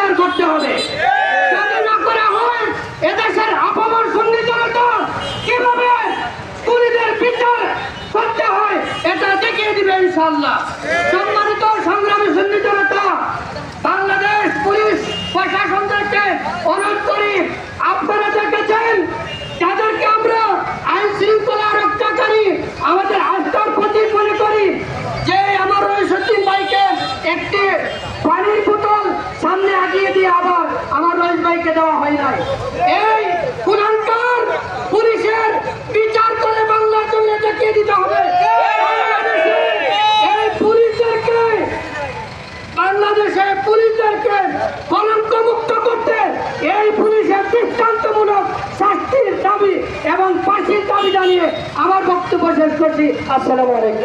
বিচার করতে হবে। যদি না করা হয় এদেশের আপামর সুন্নি জনতা কিভাবে খুনিদের বিচার করতে হয় এটা দেখিয়ে দিবে ইনশাআল্লাহ। সম্মানিত সংগ্রামী সুন্নি জনতা, বাংলাদেশ পুলিশ প্রশাসনদেরকে অনুরোধ করি, আপনারা দেখেছেন যাদেরকে আমরা আইন শৃঙ্খলা রক্ষাকারী আমাদের আস্থার প্রতীক মনে করি, যে আমার রইসুদ্দিন ভাইকে একটি পানির বোতল সামনে আগিয়ে দিয়ে আবার আমার রইস ভাইকে দেওয়া হয় নাই। এই কুলাঙ্কার পুলিশের বিচার করে বাংলার জন্য দেখিয়ে দিতে হবে। এই পুলিশদেরকে, বাংলাদেশের পুলিশদেরকে কলঙ্ক মুক্ত করতে এই পুলিশের দৃষ্টান্তমূলক শাস্তির দাবি এবং ফাঁসির দাবি জানিয়ে আমার বক্তব্য শেষ করছি। আসসালামু আলাইকুম।